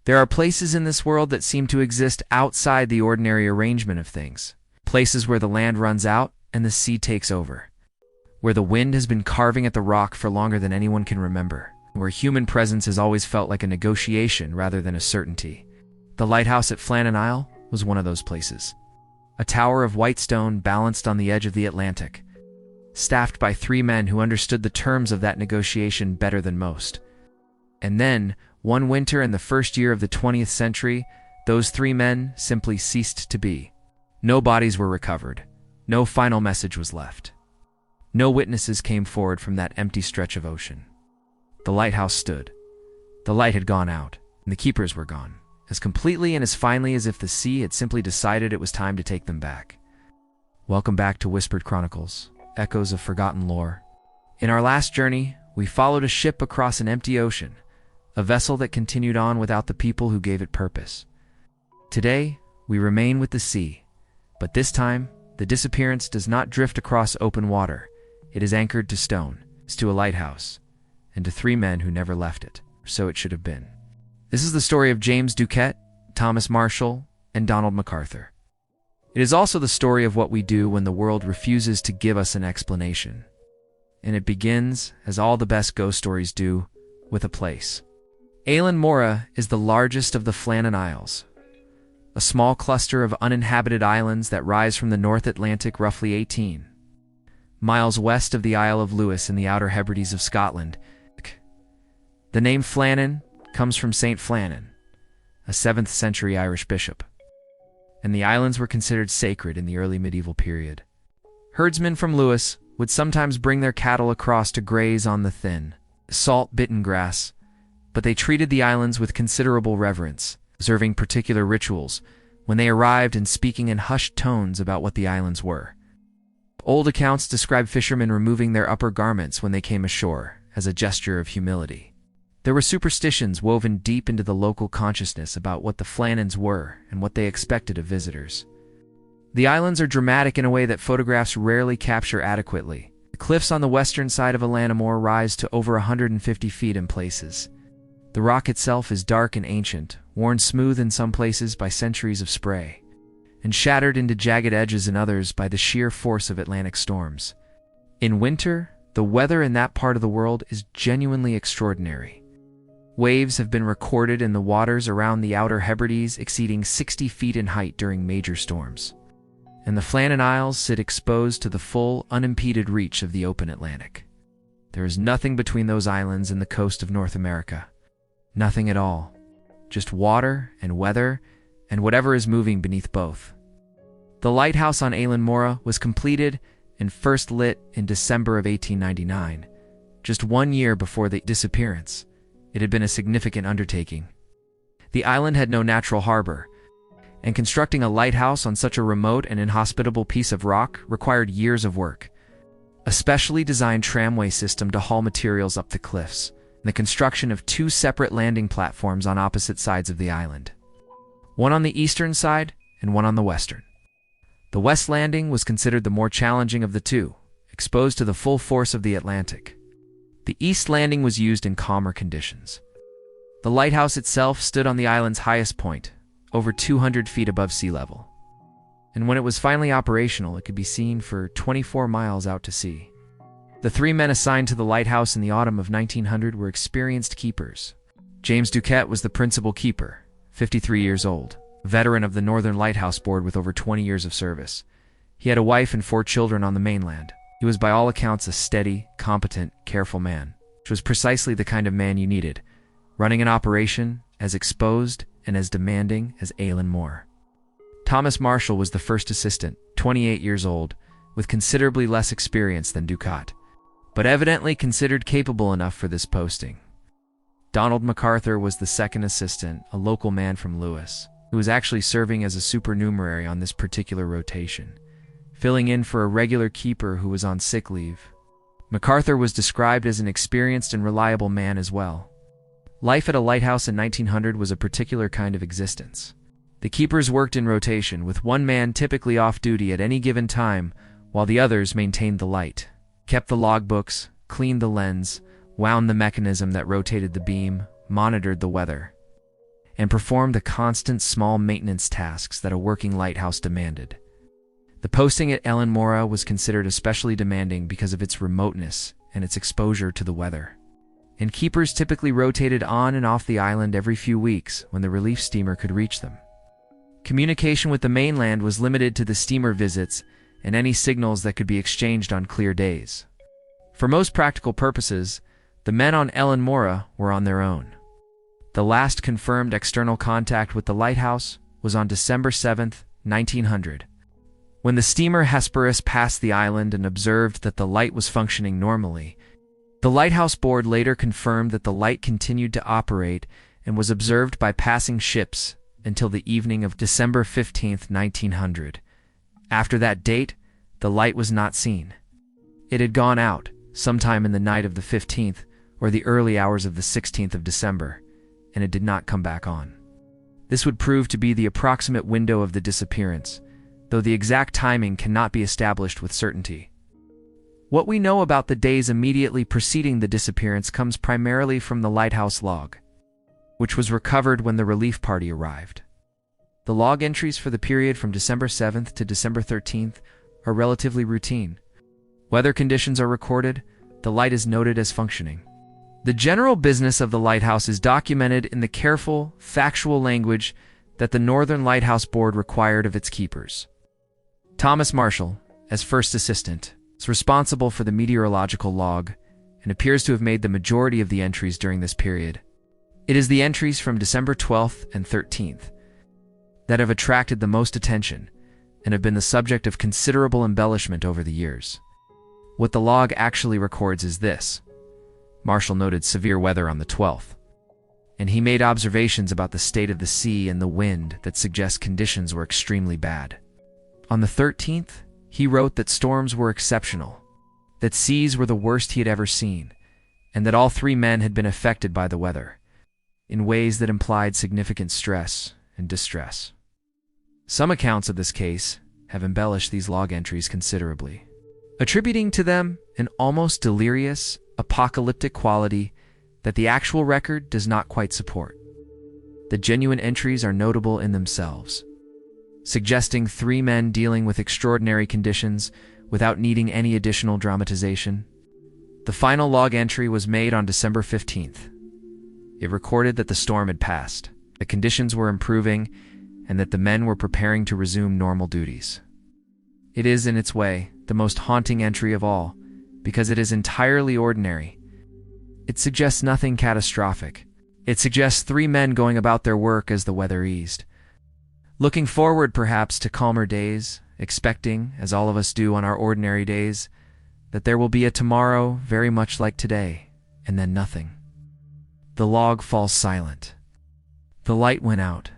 There are places in this world that seem to exist outside the ordinary arrangement of things. Places where the land runs out and the sea takes over. Where the wind has been carving at the rock for longer than anyone can remember. Where human presence has always felt like a negotiation rather than a certainty. The lighthouse at Flannan Isle was one of those places. A tower of white stone balanced on the edge of the Atlantic, staffed by 3 men who understood the terms of that negotiation better than most. And then, one winter in the first year of the 20th century, those 3 men simply ceased to be. No bodies were recovered. No final message was left. No witnesses came forward from that empty stretch of ocean. The lighthouse stood. The light had gone out, and the keepers were gone, as completely and as finely as if the sea had simply decided it was time to take them back. Welcome back to Whispered Chronicles, echoes of forgotten lore. In our last journey, we followed a ship across an empty ocean, a vessel that continued on without the people who gave it purpose. Today, we remain with the sea, but this time, the disappearance does not drift across open water. It is anchored to stone, to a lighthouse, and to 3 men who never left it. So it should have been. This is the story of James Duquette, Thomas Marshall, and Donald MacArthur. It is also the story of what we do when the world refuses to give us an explanation. And it begins, as all the best ghost stories do, with a place. Eilean Mora is the largest of the Flannan Isles, a small cluster of uninhabited islands that rise from the North Atlantic roughly 18 miles west of the Isle of Lewis in the Outer Hebrides of Scotland. The name Flannan comes from Saint Flannan, a 7th century Irish bishop, and the islands were considered sacred in the early medieval period. Herdsmen from Lewis would sometimes bring their cattle across to graze on the thin, salt-bitten grass, but they treated the islands with considerable reverence, observing particular rituals when they arrived and speaking in hushed tones about what the islands were. Old accounts describe fishermen removing their upper garments when they came ashore as a gesture of humility. There were superstitions woven deep into the local consciousness about what the Flannans were and what they expected of visitors. The islands are dramatic in a way that photographs rarely capture adequately. The cliffs on the western side of Eilean rise to over 150 feet in places. The rock itself is dark and ancient, worn smooth in some places by centuries of spray, and shattered into jagged edges in others by the sheer force of Atlantic storms. In winter, the weather in that part of the world is genuinely extraordinary. Waves have been recorded in the waters around the Outer Hebrides exceeding 60 feet in height during major storms. And the Flannan Isles sit exposed to the full, unimpeded reach of the open Atlantic. There is nothing between those islands and the coast of North America. Nothing at all. Just water and weather and whatever is moving beneath both. The lighthouse on Eilean Mora was completed and first lit in December of 1899, just 1 year before the disappearance. It had been a significant undertaking. The island had no natural harbor, and constructing a lighthouse on such a remote and inhospitable piece of rock required years of work. A specially designed tramway system to haul materials up the cliffs, and the construction of 2 separate landing platforms on opposite sides of the island. One on the eastern side and one on the western. The west landing was considered the more challenging of the 2, exposed to the full force of the Atlantic. The east landing was used in calmer conditions. The lighthouse itself stood on the island's highest point, over 200 feet above sea level. And when it was finally operational, it could be seen for 24 miles out to sea. The 3 men assigned to the lighthouse in the autumn of 1900 were experienced keepers. James Duquette was the principal keeper, 53 years old, a veteran of the Northern Lighthouse Board with over 20 years of service. He had a wife and 4 children on the mainland. He was by all accounts a steady, competent, careful man, which was precisely the kind of man you needed, running an operation as exposed and as demanding as Eilean Mora. Thomas Marshall was the first assistant, 28 years old, with considerably less experience than Duquette, but evidently considered capable enough for this posting. Donald MacArthur was the second assistant, a local man from Lewis, who was actually serving as a supernumerary on this particular rotation, filling in for a regular keeper who was on sick leave. MacArthur was described as an experienced and reliable man as well. Life at a lighthouse in 1900 was a particular kind of existence. The keepers worked in rotation, with one man typically off duty at any given time, while the others maintained the light, kept the logbooks, cleaned the lens, wound the mechanism that rotated the beam, monitored the weather. and perform the constant small maintenance tasks that a working lighthouse demanded. The posting at Ellen Mora was considered especially demanding because of its remoteness and its exposure to the weather. And keepers typically rotated on and off the island every few weeks when the relief steamer could reach them. Communication with the mainland was limited to the steamer visits and any signals that could be exchanged on clear days. For most practical purposes, the men on Ellen Mora were on their own. The last confirmed external contact with the lighthouse was on December 7, 1900. When the steamer Hesperus passed the island and observed that the light was functioning normally, the lighthouse board later confirmed that the light continued to operate and was observed by passing ships until the evening of December 15, 1900. After that date, the light was not seen. It had gone out sometime in the night of the 15th or the early hours of the 16th of December, and it did not come back on. This would prove to be the approximate window of the disappearance, though the exact timing cannot be established with certainty. What we know about the days immediately preceding the disappearance comes primarily from the lighthouse log, which was recovered when the relief party arrived. The log entries for the period from December 7th to December 13th are relatively routine. Weather conditions are recorded, the light is noted as functioning. The general business of the lighthouse is documented in the careful, factual language that the Northern Lighthouse Board required of its keepers. Thomas Marshall, as first assistant, is responsible for the meteorological log and appears to have made the majority of the entries during this period. It is the entries from December 12th and 13th that have attracted the most attention and have been the subject of considerable embellishment over the years. What the log actually records is this: Marshall noted severe weather on the 12th, and he made observations about the state of the sea and the wind that suggest conditions were extremely bad. On the 13th, he wrote that storms were exceptional, that seas were the worst he had ever seen, and that all three men had been affected by the weather, in ways that implied significant stress and distress. Some accounts of this case have embellished these log entries considerably, attributing to them an almost delirious, apocalyptic quality that the actual record does not quite support. The genuine entries are notable in themselves, suggesting three men dealing with extraordinary conditions without needing any additional dramatization. The final log entry was made on December 15th. It recorded that the storm had passed, that conditions were improving, and that the men were preparing to resume normal duties. It is, in its way, the most haunting entry of all, because it is entirely ordinary. It suggests nothing catastrophic. It suggests three men going about their work as the weather eased, looking forward perhaps to calmer days, expecting, as all of us do on our ordinary days, that there will be a tomorrow very much like today, and then nothing. The log falls silent. The light went out,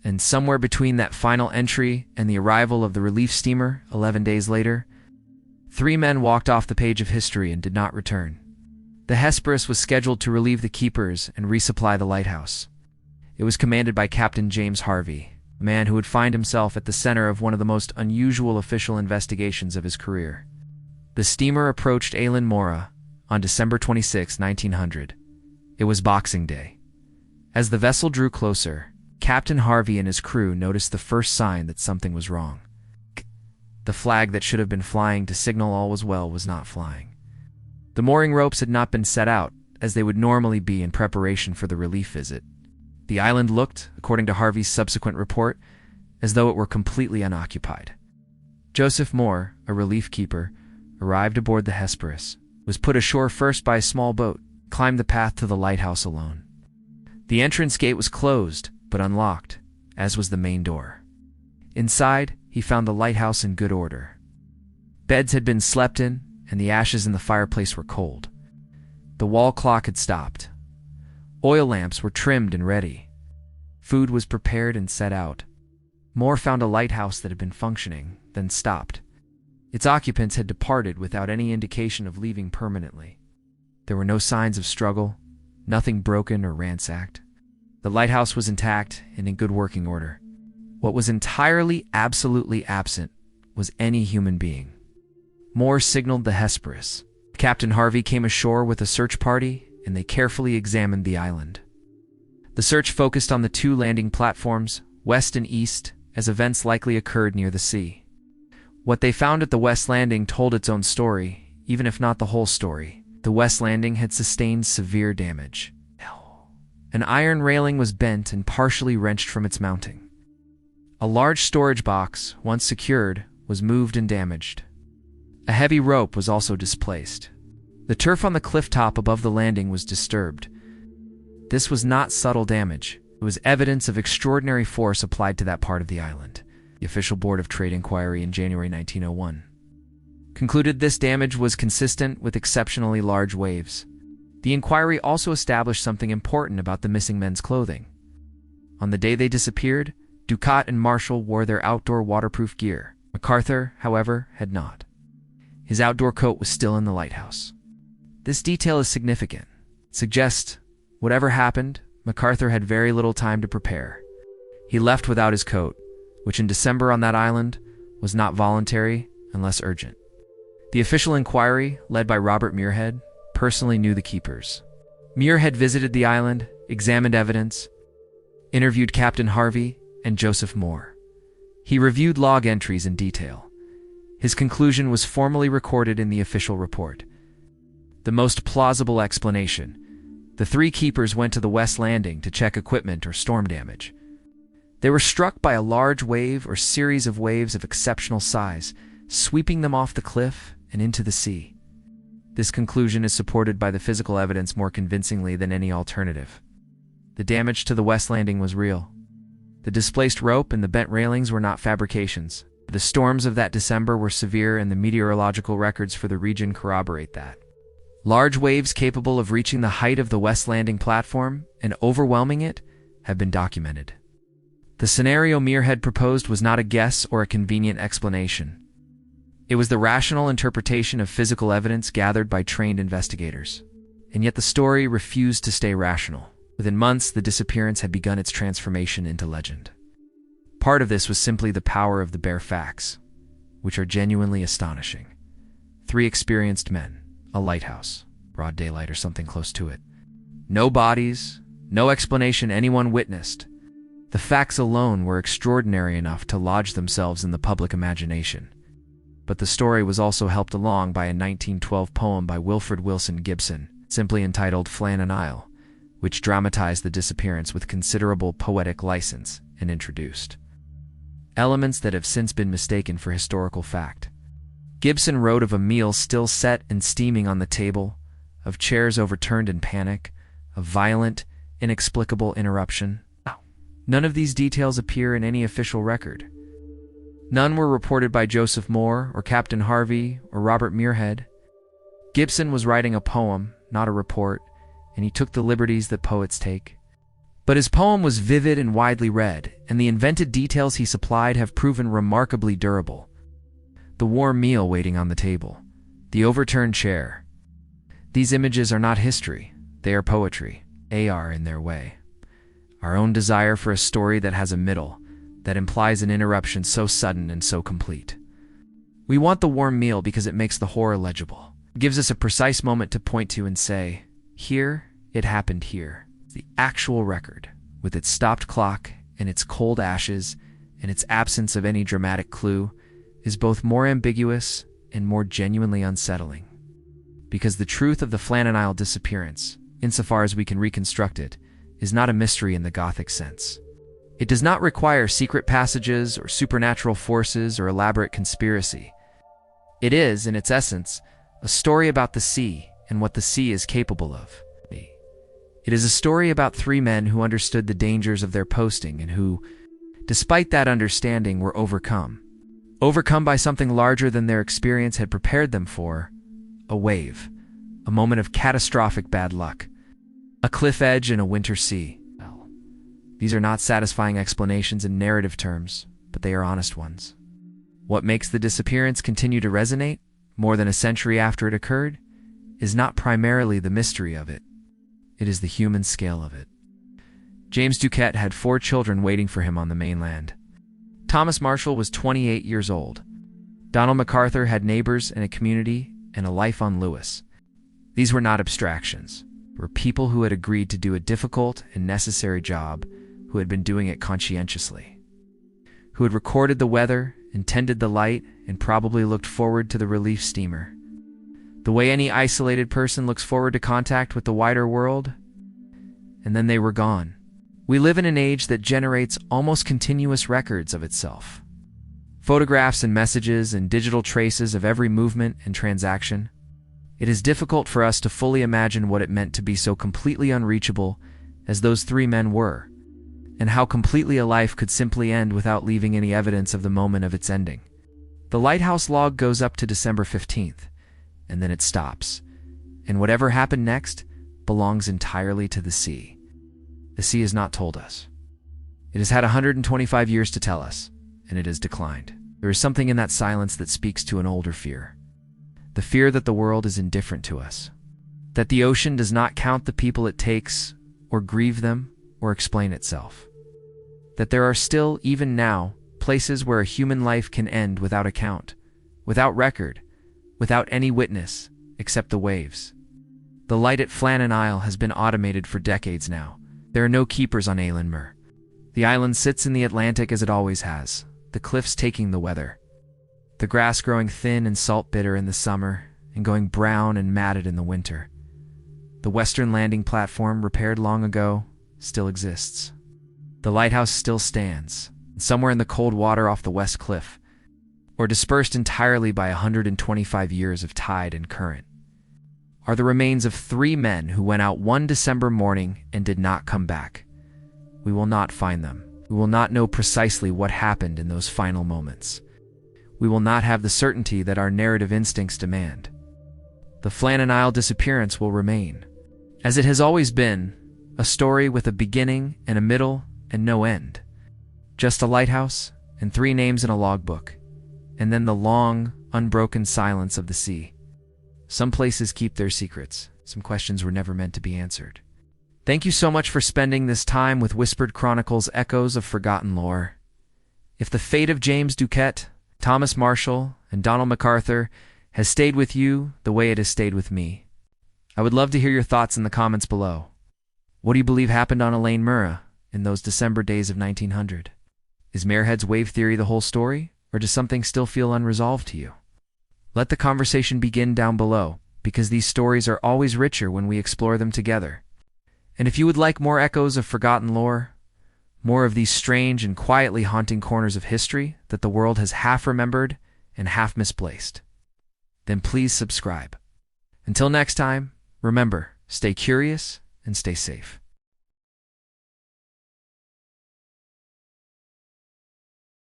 and somewhere between that final entry and the arrival of the relief steamer 11 days later, three men walked off the page of history and did not return. The Hesperus was scheduled to relieve the keepers and resupply the lighthouse. It was commanded by Captain James Harvey, a man who would find himself at the center of one of the most unusual official investigations of his career. The steamer approached Ellen Mora on December 26, 1900. It was Boxing Day. As the vessel drew closer, Captain Harvey and his crew noticed the first sign that something was wrong. The flag that should have been flying to signal all was well was not flying. The mooring ropes had not been set out, as they would normally be in preparation for the relief visit. The island looked, according to Harvey's subsequent report, as though it were completely unoccupied. Joseph Moore, a relief keeper, arrived aboard the Hesperus, was put ashore first by a small boat, climbed the path to the lighthouse alone. The entrance gate was closed, but unlocked, as was the main door. Inside, he found the lighthouse in good order. Beds had been slept in, and the ashes in the fireplace were cold. The wall clock had stopped. Oil lamps were trimmed and ready. Food was prepared and set out. Moore found a lighthouse that had been functioning, then stopped. Its occupants had departed without any indication of leaving permanently. There were no signs of struggle, nothing broken or ransacked. The lighthouse was intact and in good working order. What was entirely, absolutely absent was any human being. Moore signaled the Hesperus. Captain Harvey came ashore with a search party, and they carefully examined the island. The search focused on the two landing platforms, west and east, as events likely occurred near the sea. What they found at the West Landing told its own story, even if not the whole story. The West Landing had sustained severe damage. An iron railing was bent and partially wrenched from its mounting. A large storage box, once secured, was moved and damaged. A heavy rope was also displaced. The turf on the cliff top above the landing was disturbed. This was not subtle damage. It was evidence of extraordinary force applied to that part of the island. The official Board of Trade inquiry in January 1901 concluded this damage was consistent with exceptionally large waves. The inquiry also established something important about the missing men's clothing. On the day they disappeared, Ducat and Marshall wore their outdoor waterproof gear. MacArthur, however, had not. His outdoor coat was still in the lighthouse. This detail is significant. It suggests, whatever happened, MacArthur had very little time to prepare. He left without his coat, which in December on that island was not voluntary unless urgent. The official inquiry, led by Robert Muirhead, personally knew the keepers. Muirhead visited the island, examined evidence, interviewed Captain Harvey and Joseph Moore. He reviewed log entries in detail. His conclusion was formally recorded in the official report. The most plausible explanation: the three keepers went to the West Landing to check equipment or storm damage. They were struck by a large wave or series of waves of exceptional size, sweeping them off the cliff and into the sea. This conclusion is supported by the physical evidence more convincingly than any alternative. The damage to the West Landing was real. The displaced rope and the bent railings were not fabrications. The storms of that December were severe, and the meteorological records for the region corroborate that. Large waves capable of reaching the height of the West Landing platform and overwhelming it have been documented. The scenario Muirhead proposed was not a guess or a convenient explanation. It was the rational interpretation of physical evidence gathered by trained investigators. And yet the story refused to stay rational. Within months, the disappearance had begun its transformation into legend. Part of this was simply the power of the bare facts, which are genuinely astonishing. 3 experienced men, a lighthouse, broad daylight or something close to it. No bodies, no explanation anyone witnessed. The facts alone were extraordinary enough to lodge themselves in the public imagination. But the story was also helped along by a 1912 poem by Wilfred Wilson Gibson, simply entitled Flannan Isle, which dramatized the disappearance with considerable poetic license and introduced elements that have since been mistaken for historical fact. Gibson wrote of a meal still set and steaming on the table, of chairs overturned in panic, of violent, inexplicable interruption. None of these details appear in any official record. None were reported by Joseph Moore or Captain Harvey or Robert Muirhead. Gibson was writing a poem, not a report, and he took the liberties that poets take. But his poem was vivid and widely read, and the invented details he supplied have proven remarkably durable. The warm meal waiting on the table, the overturned chair. These images are not history, they are poetry. They are in their way. Our own desire for a story that has a middle, that implies an interruption so sudden and so complete. We want the warm meal because it makes the horror legible. It gives us a precise moment to point to and say, here, it happened here. The actual record, with its stopped clock and its cold ashes and its absence of any dramatic clue, is both more ambiguous and more genuinely unsettling. Because the truth of the Flannan Isle disappearance, insofar as we can reconstruct it, is not a mystery in the Gothic sense. It does not require secret passages or supernatural forces or elaborate conspiracy. It is, in its essence, a story about the sea and what the sea is capable of. It is a story about 3 men who understood the dangers of their posting and who, despite that understanding, were overcome. Overcome by something larger than their experience had prepared them for: a wave, a moment of catastrophic bad luck, a cliff edge in a winter sea. These are not satisfying explanations in narrative terms, but they are honest ones. What makes the disappearance continue to resonate, more than a century after it occurred, is not primarily the mystery of it. It is the human scale of it. James Ducat had 4 children waiting for him on the mainland. Thomas Marshall was 28 years old. Donald MacArthur had neighbors and a community and a life on Lewis. These were not abstractions. were people who had agreed to do a difficult and necessary job, who had been doing it conscientiously, who had recorded the weather and tended the light and probably looked forward to the relief steamer. The way any isolated person looks forward to contact with the wider world, and then they were gone. We live in an age that generates almost continuous records of itself. Photographs and messages and digital traces of every movement and transaction. It is difficult for us to fully imagine what it meant to be so completely unreachable as those three men were, and how completely a life could simply end without leaving any evidence of the moment of its ending. The lighthouse log goes up to December 15th, and then it stops, and whatever happened next belongs entirely to the sea. The sea has not told us. It has had 125 years to tell us, and it has declined. There is something in that silence that speaks to an older fear. The fear that the world is indifferent to us. That the ocean does not count the people it takes, or grieve them, or explain itself. That there are still, even now, places where a human life can end without account, without record, without any witness, except the waves. The light at Flannan Isle has been automated for decades now. There are no keepers on Mer. The island sits in the Atlantic as it always has, the cliffs taking the weather. The grass growing thin and salt-bitter in the summer, and going brown and matted in the winter. The western landing platform, repaired long ago, still exists. The lighthouse still stands, somewhere in the cold water off the west cliff, or dispersed entirely by 125 years of tide and current, are the remains of three men who went out one December morning and did not come back. We will not find them. We will not know precisely what happened in those final moments. We will not have the certainty that our narrative instincts demand. The Flannan Isle disappearance will remain, as it has always been, a story with a beginning and a middle and no end. Just a lighthouse and three names in a logbook, and then the long, unbroken silence of the sea. Some places keep their secrets. Some questions were never meant to be answered. Thank you so much for spending this time with Whispered Chronicles, Echoes of Forgotten Lore. If the fate of James Duquette, Thomas Marshall, and Donald MacArthur has stayed with you the way it has stayed with me, I would love to hear your thoughts in the comments below. What do you believe happened on Elaine Murrah in those December days of 1900? Is Marehead's wave theory the whole story, or does something still feel unresolved to you? Let the conversation begin down below, because these stories are always richer when we explore them together. And if you would like more echoes of forgotten lore, more of these strange and quietly haunting corners of history that the world has half remembered and half misplaced, then please subscribe. Until next time, remember, stay curious and stay safe.